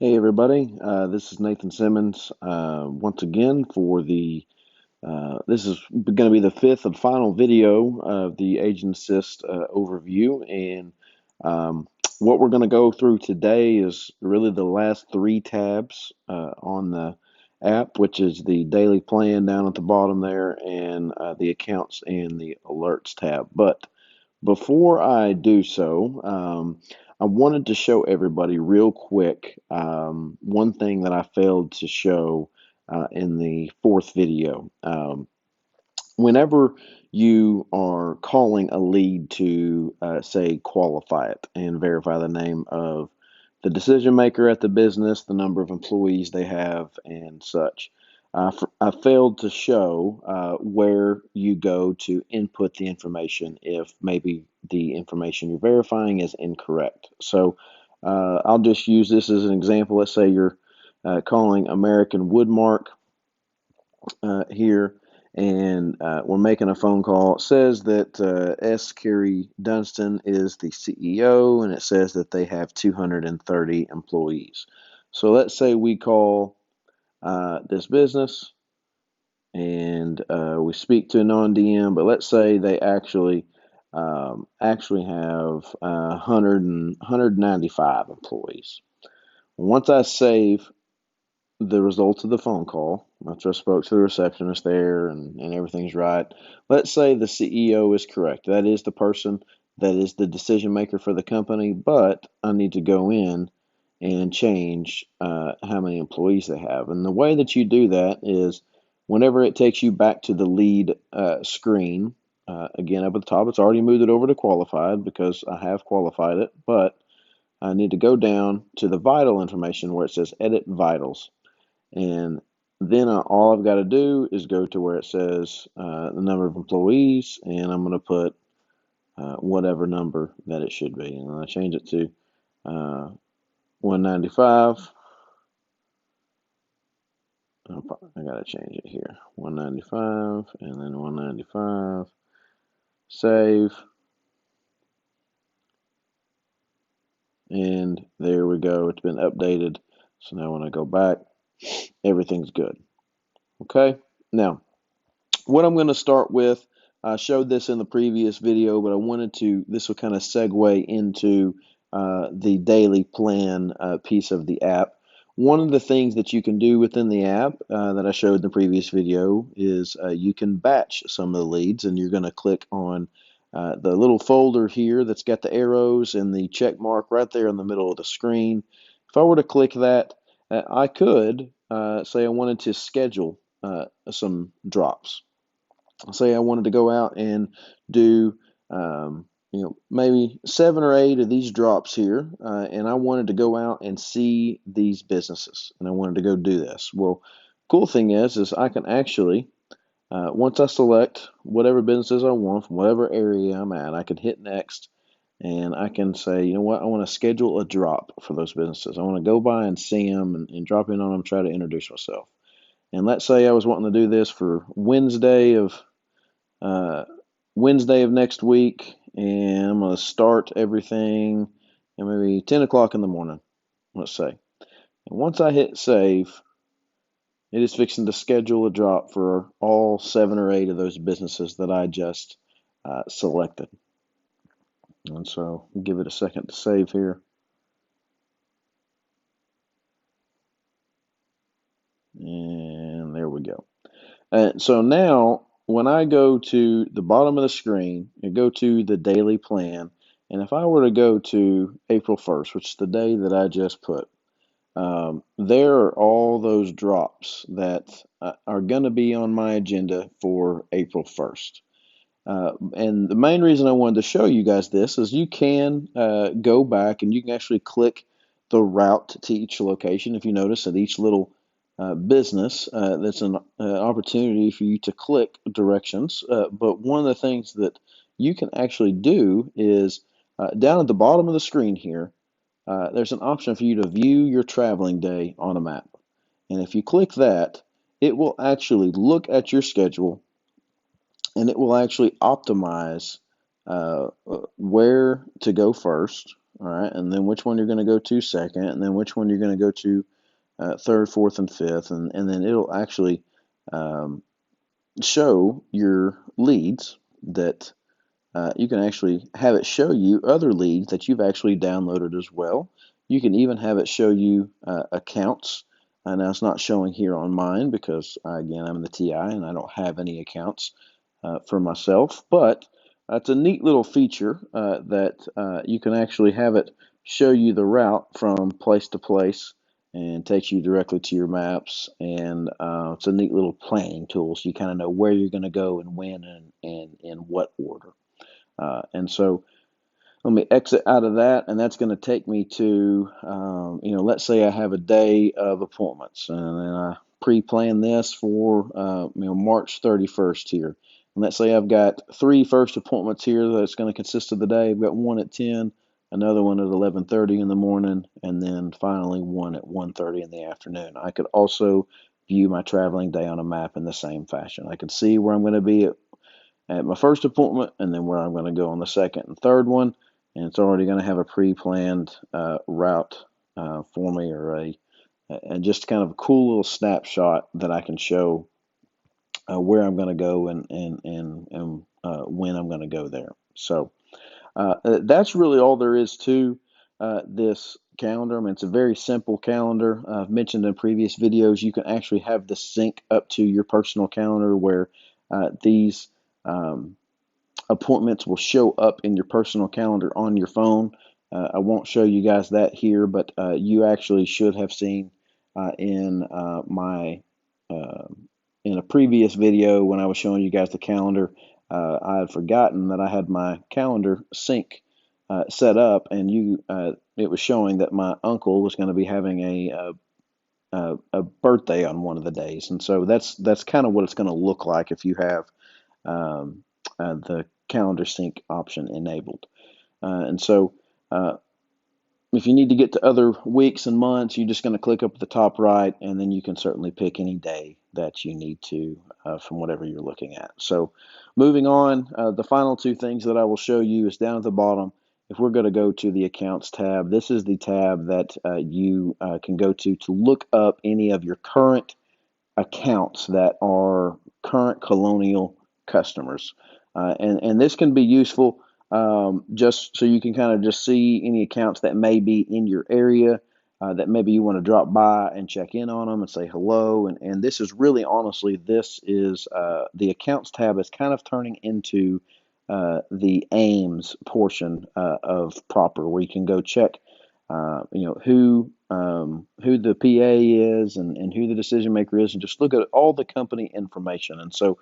Hey everybody, this is Nathan Simmons once again for this is going to be the fifth and final video of the Agent Assist overview, and what we're going to go through today is really the last three tabs on the app, which is the daily plan down at the bottom there, and the accounts and the alerts tab. But before I do so, I wanted to show everybody real quick one thing that I failed to show in the fourth video. Whenever you are calling a lead to, say, qualify it and verify the name of the decision maker at the business, the number of employees they have, and such, I failed to show where you go to input the information if maybe the information you're verifying is incorrect. So I'll just use this as an example. Let's say you're calling American Woodmark here, and we're making a phone call. It says that S. Carey Dunstan is the CEO, and it says that they have 230 employees. So let's say we call this business and we speak to a non-DM, but let's say they actually have 195 employees. Once I save the results of the phone call, after I spoke to the receptionist there and everything's right, let's say the CEO is correct. That is the person that is the decision maker for the company, but I need to go in and change how many employees they have. And the way that you do that is whenever it takes you back to the lead screen, again up at the top, it's already moved it over to qualified because I have qualified it, but I need to go down to the vital information where it says edit vitals. And then all I've got to do is go to where it says the number of employees, and I'm going to put whatever number that it should be. And I change it to 195. I got to change it here. 195 and then 195. Save. And there we go. It's been updated. So now when I go back, everything's good. Okay. Now, what I'm going to start with, I showed this in the previous video, but I wanted to, this will kind of segue into the daily plan piece of the app. One of the things that you can do within the app that I showed in the previous video is you can batch some of the leads, and you're going to click on the little folder here that's got the arrows and the check mark right there in the middle of the screen. If I were to click that, I could say I wanted to schedule some drops. Say I wanted to go out and do maybe 7 or 8 of these drops here, and I wanted to go out and see these businesses, and I wanted to go do this. Well, cool thing is I can actually once I select whatever businesses I want from whatever area I'm at, I can hit next, and I can say, you know what, I want to schedule a drop for those businesses. I want to go by and see them and drop in on them, try to introduce myself. And let's say I was wanting to do this for uh, Wednesday of next week, and I'm going to start everything at maybe 10 o'clock in the morning, let's say. And once I hit save, it is fixing to schedule a drop for all 7 or 8 of those businesses that I just selected. And so give it a second to save here. And there we go. So now, when I go to the bottom of the screen and go to the daily plan, and if I were to go to April 1st, which is the day that I just put, there are all those drops that are going to be on my agenda for April 1st. And the main reason I wanted to show you guys this is you can go back and you can actually click the route to each location. If you notice at each little business, that's an opportunity for you to click directions. But one of the things that you can actually do is down at the bottom of the screen here, there's an option for you to view your traveling day on a map. And if you click that, it will actually look at your schedule, and it will actually optimize where to go first, all right, and then which one you're going to go to second, and then which one you're going to go to third, fourth, and fifth, and then it'll actually um, show your leads that you can actually have it show you other leads that you've actually downloaded as well. You can even have it show you accounts. Now it's not showing here on mine because again I'm in the TI and I don't have any accounts for myself, but it's a neat little feature that you can actually have it show you the route from place to place and takes you directly to your maps. And it's a neat little planning tool, so you kind of know where you're going to go and when and in what order. And so let me exit out of that, and that's going to take me to, let's say I have a day of appointments, and then I pre-plan this for, March 31st here. And let's say I've got three first appointments here that's going to consist of the day. I've got one at 10, another one at 11:30 in the morning, and then finally one at 1:30 in the afternoon. I could also view my traveling day on a map in the same fashion. I can see where I'm going to be at my first appointment and then where I'm going to go on the second and third one. And it's already going to have a pre-planned route for me, or and just kind of a cool little snapshot that I can show where I'm going to go and when I'm going to go there. So that's really all there is to this calendar. I mean, it's a very simple calendar. I've mentioned in previous videos you can actually have this sync up to your personal calendar where these um, appointments will show up in your personal calendar on your phone. I won't show you guys that here, but you actually should have seen in my uh, in a previous video when I was showing you guys the calendar. I had forgotten that I had my calendar sync set up, and it was showing that my uncle was going to be having a birthday on one of the days, and so that's kind of what it's going to look like if you have um, the calendar sync option enabled. And so if you need to get to other weeks and months, you're just going to click up at the top right, and then you can certainly pick any day that you need to from whatever you're looking at. So moving on, the final two things that I will show you is down at the bottom. If we're going to go to the Accounts tab, this is the tab that you can go to look up any of your current accounts that are current Colonial customers. And this can be useful just so you can kind of just see any accounts that may be in your area that maybe you want to drop by and check in on them and say hello. And this is really, honestly, this is the Accounts tab is kind of turning into the AIMS portion of Proper, where you can go check who the PA is and who the decision maker is, and just look at all the company information. And so,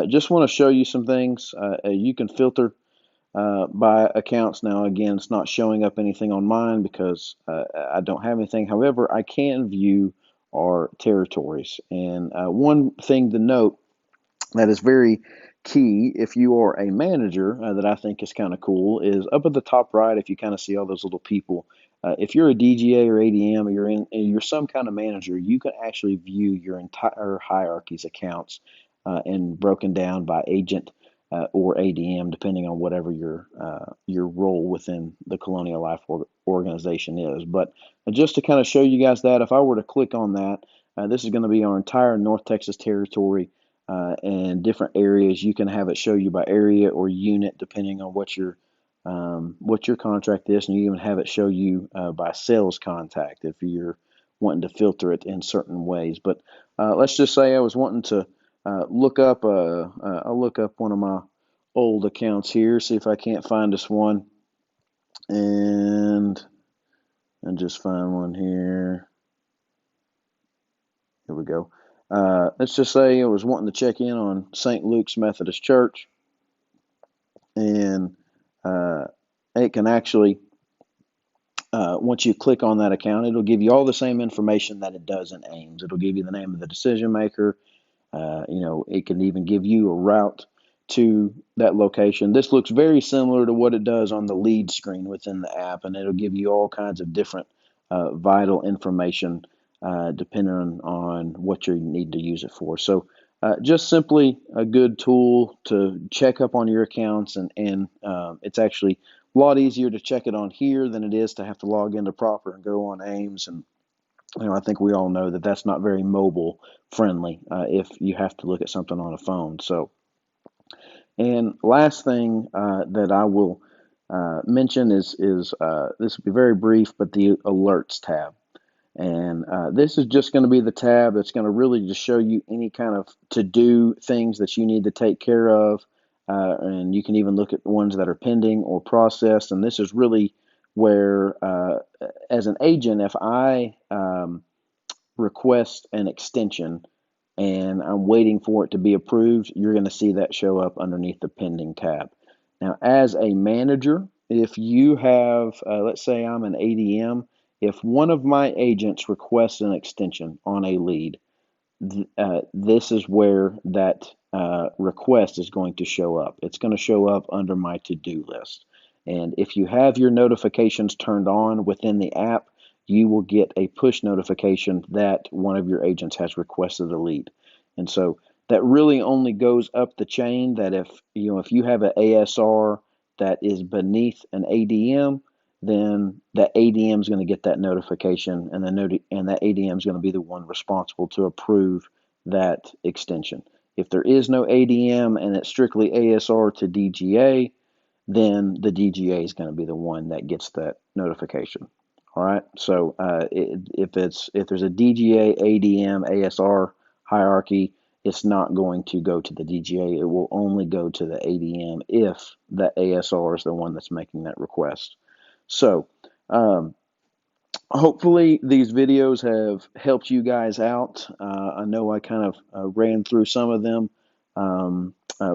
just want to show you some things. You can filter by accounts. Now, again, it's not showing up anything on mine because I don't have anything. However, I can view our territories. And one thing to note that is very key if you are a manager that I think is kind of cool is up at the top right. If you kind of see all those little people, if you're a DGA or ADM, or you're some kind of manager, you can actually view your entire hierarchy's accounts and broken down by agent or ADM, depending on whatever your role within the Colonial Life organization is. But just to kind of show you guys that, if I were to click on that, this is going to be our entire North Texas territory. And different areas. You can have it show you by area or unit, depending on what your contract is, and you even have it show you by sales contact if you're wanting to filter it in certain ways. But let's just say I was wanting to look up. I'll look up one of my old accounts here, see if I can't find us one, and just find one here. Here we go. Let's just say I was wanting to check in on St. Luke's Methodist Church, and it can actually, once you click on that account, it'll give you all the same information that it does in AIMS. It'll give you the name of the decision maker. It can even give you a route to that location. This looks very similar to what it does on the lead screen within the app, and it'll give you all kinds of different vital information depending on what you need to use it for. So just simply a good tool to check up on your accounts, and it's actually a lot easier to check it on here than it is to have to log into Proper and go on AIMS. And I think we all know that that's not very mobile friendly if you have to look at something on a phone. So, and last thing that I will mention is this will be very brief, but the alerts tab. And this is just going to be the tab that's going to really just show you any kind of to-do things that you need to take care of. And you can even look at the ones that are pending or processed. And this is really where, as an agent, if I request an extension and I'm waiting for it to be approved, you're going to see that show up underneath the pending tab. Now, as a manager, if you have, let's say I'm an ADM, if one of my agents requests an extension on a lead, this is where that request is going to show up. It's going to show up under my to-do list. And if you have your notifications turned on within the app, you will get a push notification that one of your agents has requested a lead. And so that really only goes up the chain that if you have an ASR that is beneath an ADM, then that ADM is going to get that notification, and that ADM is going to be the one responsible to approve that extension. If there is no ADM and it's strictly ASR to DGA, then the DGA is going to be the one that gets that notification. All right. So if there's a DGA, ADM, ASR hierarchy, it's not going to go to the DGA. It will only go to the ADM if the ASR is the one that's making that request. So hopefully these videos have helped you guys out. I know I kind of ran through some of them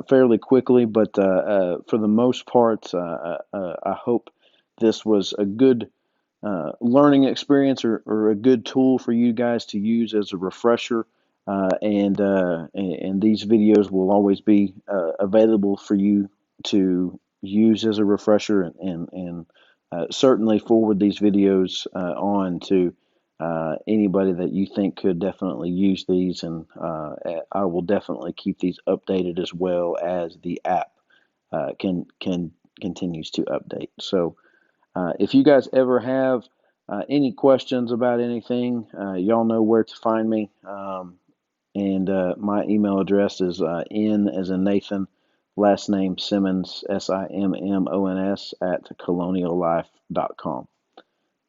fairly quickly, but for the most part, I hope this was a good learning experience or a good tool for you guys to use as a refresher. And these videos will always be available for you to use as a refresher, and certainly forward these videos on to anybody that you think could definitely use these. And I will definitely keep these updated as well as the app continues to update. So if you guys ever have any questions about anything, y'all know where to find me. And my email address is N as in Nathan, last name Simmons, Simmons, @ coloniallife.com.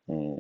And